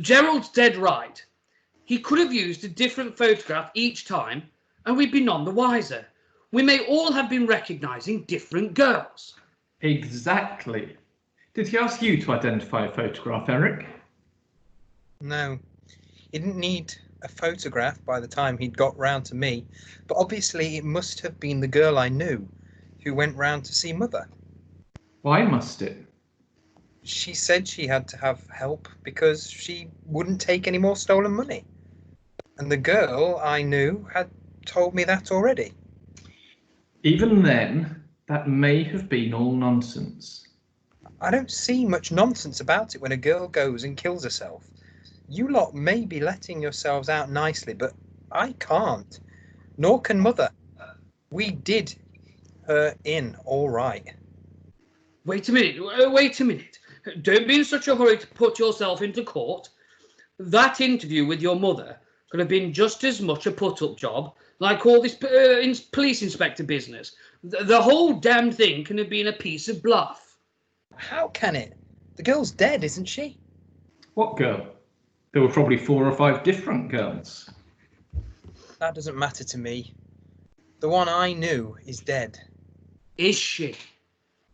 Gerald's dead right. He could have used a different photograph each time, and we'd be none the wiser. We may all have been recognising different girls. Exactly. Did he ask you to identify a photograph, Eric? No, he didn't need a photograph by the time he'd got round to me, but obviously it must have been the girl I knew who went round to see Mother. Why must it? She said she had to have help because she wouldn't take any more stolen money. And the girl I knew had told me that already. Even then, that may have been all nonsense. I don't see much nonsense about it when a girl goes and kills herself. You lot may be letting yourselves out nicely, but I can't. Nor can Mother. We did her in all right. Wait a minute. Don't be in such a hurry to put yourself into court. That interview with your mother could have been just as much a put-up job like all this police inspector business. The whole damn thing can have been a piece of bluff. How can it? The girl's dead, isn't she? What girl? There were probably 4 or 5 different girls. That doesn't matter to me. The one I knew is dead. Is she?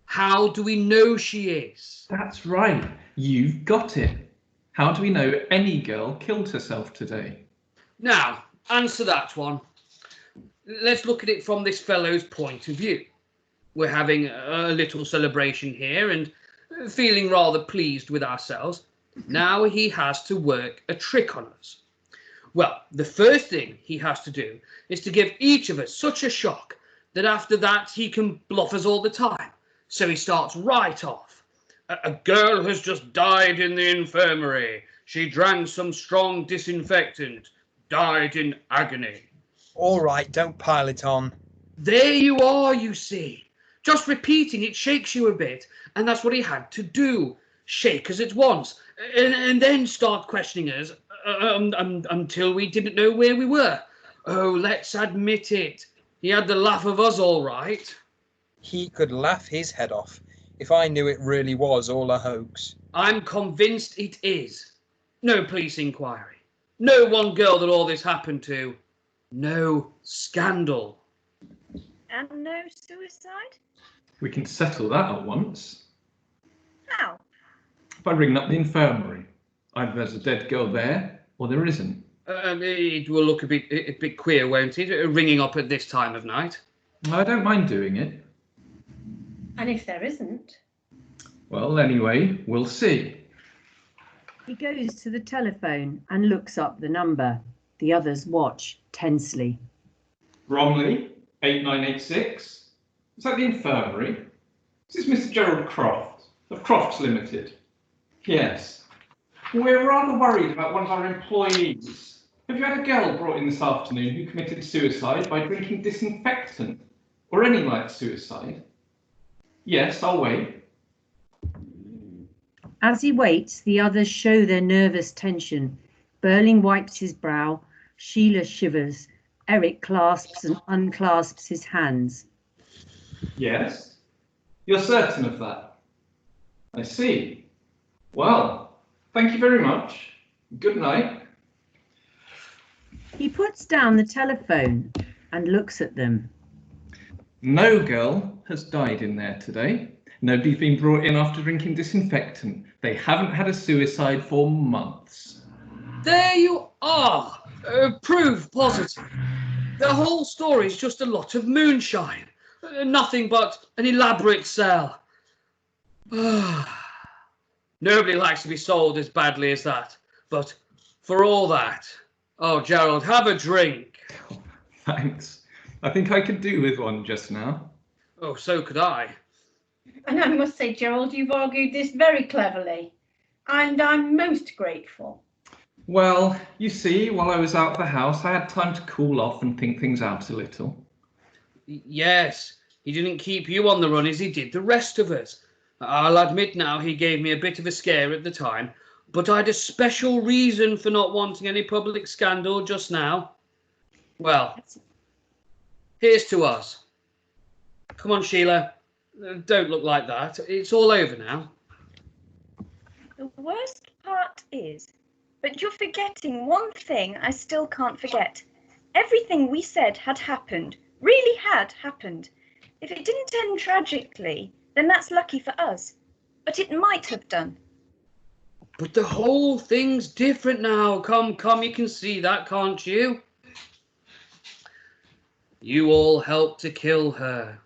How do we know she is? That's right. You've got it. How do we know any girl killed herself today? Now, answer that one. Let's look at it from this fellow's point of view. We're having a little celebration here and feeling rather pleased with ourselves. Now he has to work a trick on us. Well, the first thing he has to do is to give each of us such a shock that after that he can bluff us all the time. So he starts right off. A girl has just died in the infirmary. She drank some strong disinfectant. Died in agony. All right, don't pile it on. There you are, you see. Just repeating it shakes you a bit, and that's what he had to do. Shake us at once, and then start questioning us until we didn't know where we were. Oh, let's admit it. He had the laugh of us all right. He could laugh his head off if I knew it really was all a hoax. I'm convinced it is. No police inquiry. No one girl that all this happened to. No scandal. And no suicide? We can settle that at once. How? By ringing up the infirmary. Either there's a dead girl there, or there isn't. It will look a bit queer, won't it? Ringing up at this time of night. I don't mind doing it. And if there isn't? Well, anyway, we'll see. He goes to the telephone and looks up the number. The others watch tensely. Bromley, 8986. Is that the infirmary? Is this Mr. Gerald Croft, of Crofts Limited? Yes. We're rather worried about one of our employees. Have you had a girl brought in this afternoon who committed suicide by drinking disinfectant? Or any like suicide? Yes, I'll wait. As he waits, the others show their nervous tension. Burling wipes his brow. Sheila shivers. Eric clasps and unclasps his hands. Yes? You're certain of that? I see. Well, thank you very much. Good night. He puts down the telephone and looks at them. No girl has died in there today. Nobody's been brought in after drinking disinfectant. They haven't had a suicide for months. There you are. Proof positive. The whole story is just a lot of moonshine. Nothing but an elaborate sell. Nobody likes to be sold as badly as that. But for all that, oh, Gerald, have a drink. Oh, thanks. I think I could do with one just now. Oh, so could I. And I must say, Gerald, you've argued this very cleverly. And I'm most grateful. Well, you see, while I was out of the house, I had time to cool off and think things out a little. Yes, he didn't keep you on the run as he did the rest of us. I'll admit now he gave me a bit of a scare at the time, but I'd a special reason for not wanting any public scandal just now. Well, here's to us. Come on, Sheila. Don't look like that. It's all over now. The worst part is But you're forgetting one thing I still can't forget. Everything we said had happened, really had happened. If it didn't end tragically, then that's lucky for us. But it might have done. But the whole thing's different now. Come, you can see that, can't you? You all helped to kill her.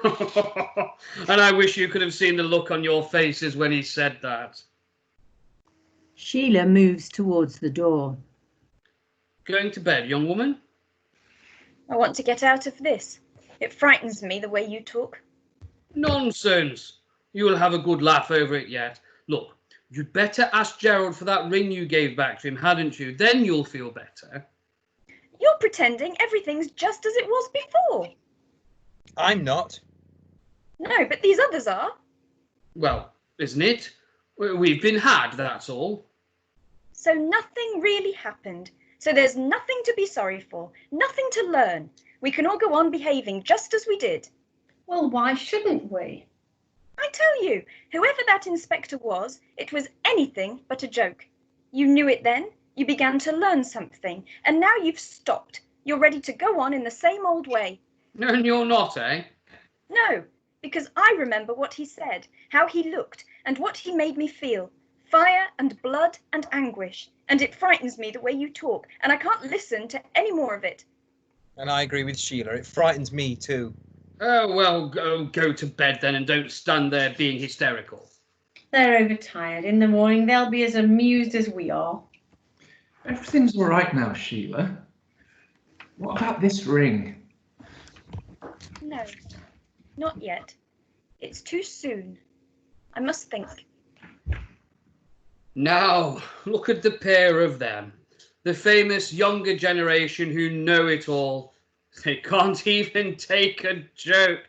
And I wish you could have seen the look on your faces when he said that. Sheila moves towards the door. Going to bed, young woman? I want to get out of this. It frightens me the way you talk. Nonsense. You will have a good laugh over it yet. Look, you'd better ask Gerald for that ring you gave back to him, hadn't you? Then you'll feel better. You're pretending everything's just as it was before. I'm not. No, but these others are. Well, isn't it? We've been had, that's all. So nothing really happened. So there's nothing to be sorry for, nothing to learn. We can all go on behaving just as we did. Well, why shouldn't we? I tell you, whoever that inspector was, it was anything but a joke. You knew it then, you began to learn something, and now you've stopped. You're ready to go on in the same old way. No, and you're not, eh? No, because I remember what he said, how he looked, and what he made me feel. Fire and blood and anguish. And it frightens me the way you talk, and I can't listen to any more of it. And I agree with Sheila. It frightens me too. Oh, well, go to bed then and don't stand there being hysterical. They're overtired. In the morning, they'll be as amused as we are. Everything's all right now, Sheila. What about this ring? No, not yet. It's too soon. I must think. Now, look at the pair of them. The famous younger generation who know it all. They can't even take a joke.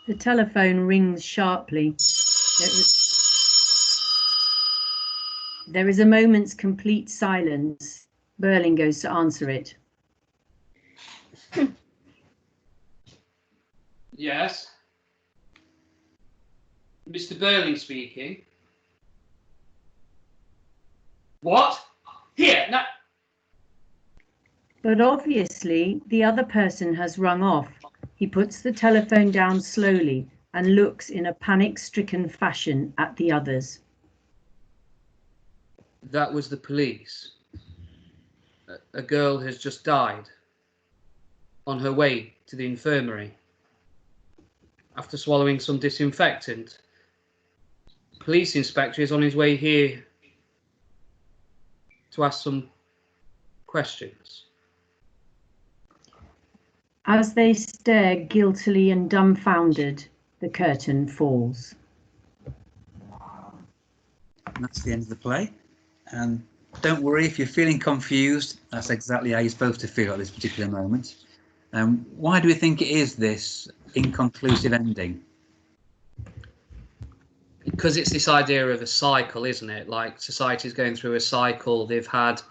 The telephone rings sharply. There is a moment's complete silence. Burling goes to answer it. Yes? Mr. Burling speaking. What? Here, now. But obviously, the other person has rung off. He puts the telephone down slowly and looks in a panic-stricken fashion at the others. That was the police. A girl has just died on her way to the infirmary after swallowing some disinfectant. Police inspector is on his way here to ask some questions. As they stare guiltily and dumbfounded, the curtain falls. And that's the end of the play. And don't worry if you're feeling confused, that's exactly how you're supposed to feel at this particular moment. Why do we think it is this inconclusive ending? Because it's this idea of a cycle, isn't it? Like society's going through a cycle. They've had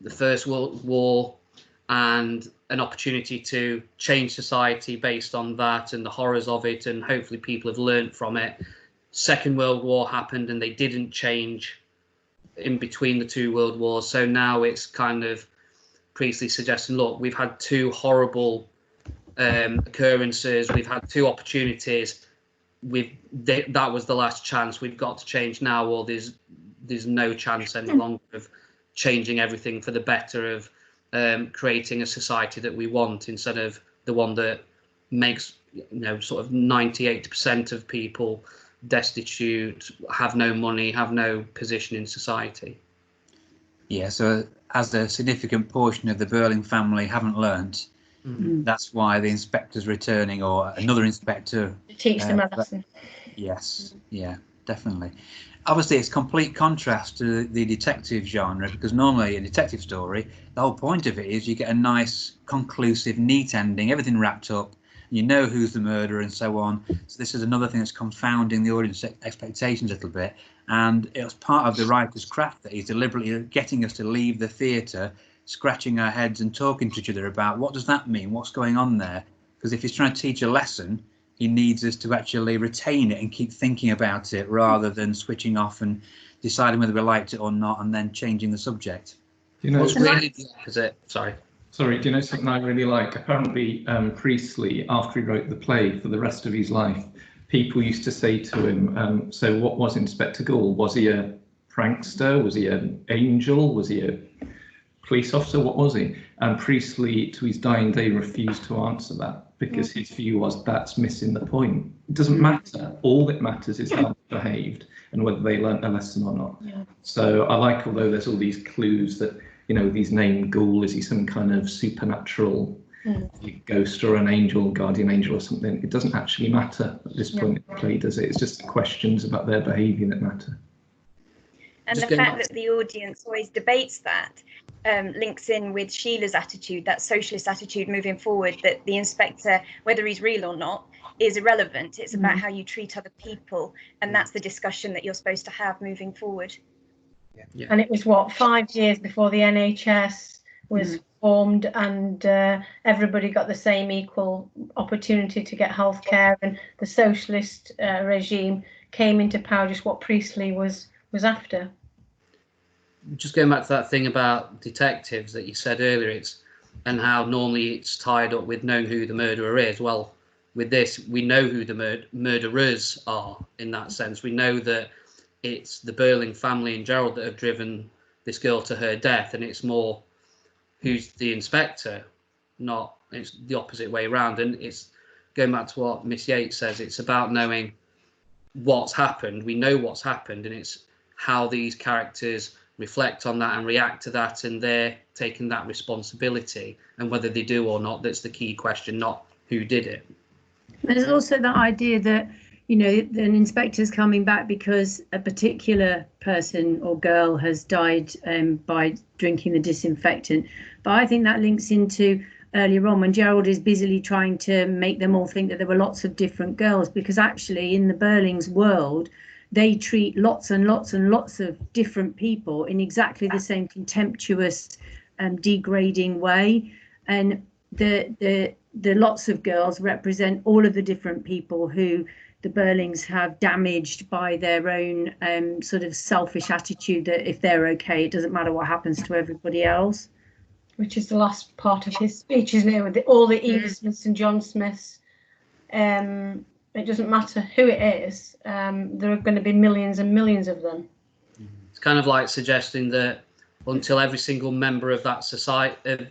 the First World War and an opportunity to change society based on that and the horrors of it, and hopefully people have learnt from it. Second World War happened and they didn't change in between the two world wars. So now it's kind of Priestley suggesting, look, we've had two horrible occurrences. We've had two opportunities. That was the last chance. We've got to change now, or there's no chance any longer of changing everything for the better, of creating a society that we want instead of the one that makes, sort of 98% of people destitute, have no money, have no position in society. Yeah, so as a significant portion of the Burling family haven't learnt, that's why the inspector's returning, or another inspector. To teach them a lesson. Yes, yeah, definitely. Obviously, it's complete contrast to the detective genre, because normally a detective story, the whole point of it is you get a nice, conclusive, neat ending, everything wrapped up, you know who's the murderer and so on. So this is another thing that's confounding the audience expectations a little bit. And it was part of the writer's craft that he's deliberately getting us to leave the theatre, scratching our heads and talking to each other about what does that mean, what's going on there. Because if he's trying to teach a lesson, he needs us to actually retain it and keep thinking about it rather than switching off and deciding whether we liked it or not and then changing the subject. Do you know, What's really the opposite? Sorry. Sorry, do you know something I really like? Apparently, Priestley, after he wrote the play for the rest of his life, people used to say to him, so what was Inspector Gould? Was he a prankster? Was he an angel? Was he a police officer? What was he? And Priestley, to his dying day, refused to answer that because his view was that's missing the point. It doesn't matter. All that matters is how they behaved and whether they learnt a lesson or not. Yeah. So I like, although there's all these clues that, you know, these named Ghoul, is he some kind of supernatural ghost or an angel, guardian angel or something? It doesn't actually matter at this point in the play, does it? It's just the questions about their behaviour that matter. And Just the going fact back that the audience always debates that links in with Sheila's attitude, that socialist attitude moving forward, that the inspector, whether he's real or not, is irrelevant. It's about how you treat other people. And that's the discussion that you're supposed to have moving forward. Yeah. And it was what, 5 years before the NHS was formed, and everybody got the same equal opportunity to get healthcare, and the socialist regime came into power, just what Priestley was after. Just going back to that thing about detectives that you said earlier, and how normally it's tied up with knowing who the murderer is. Well, with this, we know who the murderers are in that sense. We know that it's the Burling family and Gerald that have driven this girl to her death, and it's more who's the inspector, not it's the opposite way around. And it's going back to what Miss Yates says, it's about knowing what's happened. We know what's happened, and it's how these characters reflect on that and react to that, and they're taking that responsibility, and whether they do or not, that's the key question, not who did it. There's also that idea that, you know, an inspector's coming back because a particular person or girl has died by drinking the disinfectant. But I think that links into earlier on when Gerald is busily trying to make them all think that there were lots of different girls, because actually in the Burling's world, they treat lots and lots and lots of different people in exactly the same contemptuous and degrading way. And the lots of girls represent all of the different people who the Burlings have damaged by their own sort of selfish attitude that if they're okay, it doesn't matter what happens to everybody else. Which is the last part of his speech, isn't it? With all the Eve Smiths and John Smiths. It doesn't matter who it is. There are going to be millions and millions of them. It's kind of like suggesting that until every single member of that society,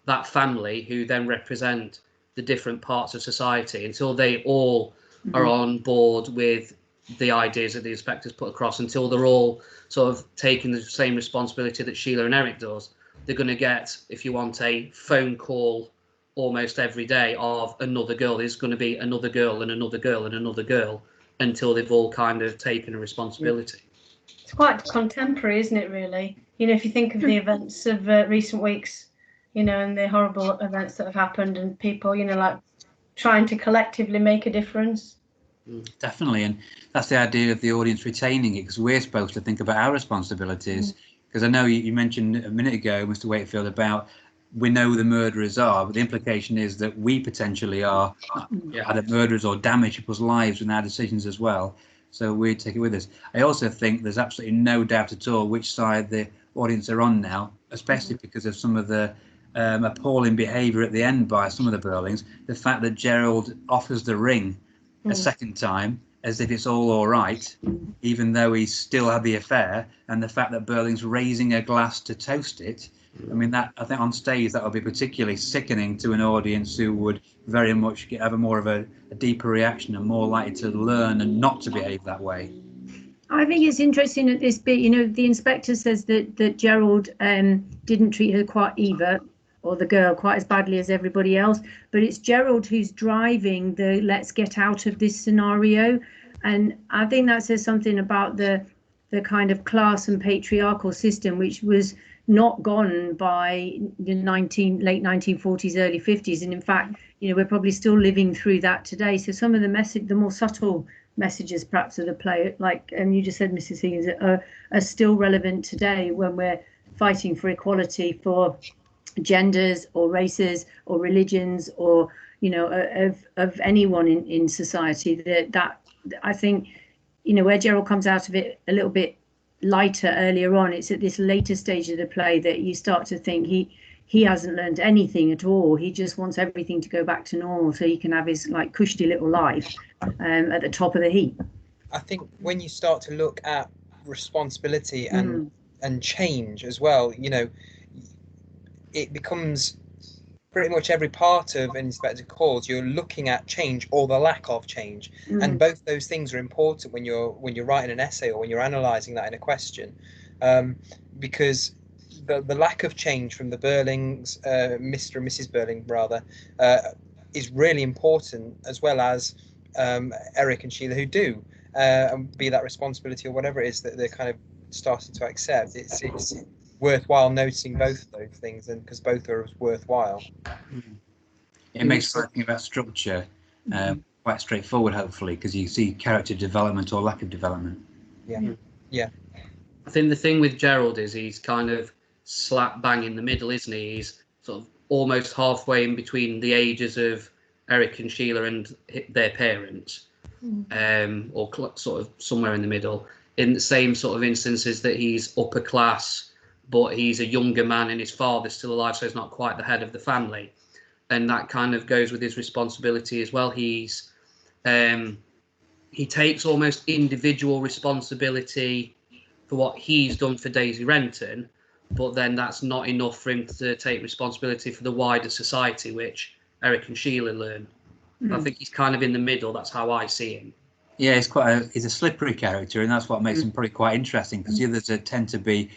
that family, who then represent the different parts of society, until they all are on board with the ideas that the inspectors put across, until they're all sort of taking the same responsibility that Sheila and Eric does, they're going to get, if you want, a phone call almost every day of another girl. There's going to be another girl and another girl and another girl until they've all kind of taken a responsibility. It's quite contemporary, isn't it, really? You know, if you think of the events of recent weeks, you know, and the horrible events that have happened, and people, you know, like trying to collectively make a difference. Definitely, and that's the idea of the audience retaining it, because we're supposed to think about our responsibilities. Because I know you mentioned a minute ago, Mr. Wakefield, about we know who the murderers are, but the implication is that we potentially are either murderers or damage people's lives with our decisions as well. So we take it with us. I also think there's absolutely no doubt at all which side the audience are on now, especially because of some of the appalling behaviour at the end by some of the Burlings. The fact that Gerald offers the ring a second time as if it's all right, even though he's still had the affair, and the fact that Burling's raising a glass to toast it. I mean, that I think on stage that would be particularly sickening to an audience who would very much have a more of a deeper reaction and more likely to learn and not to behave that way. I think it's interesting at this bit, you know, the inspector says that Gerald didn't treat her quite either, or the girl, quite as badly as everybody else, but it's Gerald who's driving the let's get out of this scenario. And I think that says something about the kind of class and patriarchal system, which was not gone by the late 1940s, early 50s. And in fact, you know, we're probably still living through that today. So some of the more subtle messages perhaps of the play, like you just said, Mrs. Higgins, are still relevant today when we're fighting for equality for genders or races or religions, or, you know, of anyone in society. That I think, you know, where Gerald comes out of it a little bit lighter earlier on, it's at this later stage of the play that you start to think he hasn't learned anything at all. He just wants everything to go back to normal so he can have his like cushy little life at the top of the heap. I think when you start to look at responsibility and change as well, you know, it becomes pretty much every part of an inspector calls, you're looking at change or the lack of change, and both those things are important when you're writing an essay or when you're analysing that in a question, because the lack of change from the Burlings, Mr. and Mrs. Burling rather, is really important, as well as Eric and Sheila, who do, be that responsibility or whatever it is that they're kind of starting to accept. It's worthwhile noticing both of those things, and because both are worthwhile. It makes thinking about structure quite straightforward, hopefully, because you see character development or lack of development. Yeah. I think the thing with Gerald is he's kind of slap bang in the middle, isn't he? He's sort of almost halfway in between the ages of Eric and Sheila and their parents, or sort of somewhere in the middle. In the same sort of instances that he's upper class, but he's a younger man and his father's still alive, so he's not quite the head of the family. And that kind of goes with his responsibility as well. He takes almost individual responsibility for what he's done for Daisy Renton, but then that's not enough for him to take responsibility for the wider society, which Eric and Sheila learn. I think he's kind of in the middle. That's how I see him. Yeah, he's a slippery character, and that's what makes him probably quite interesting, because the others tend to be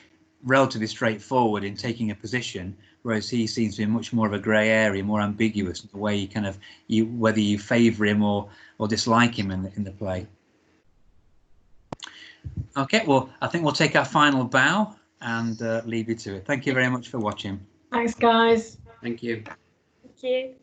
relatively straightforward in taking a position, whereas he seems to be much more of a grey area, more ambiguous in the way whether you favour him or dislike him in the play. Okay, well, I think we'll take our final bow and leave you to it. Thank you very much for watching. Thanks, guys. Thank you. Thank you.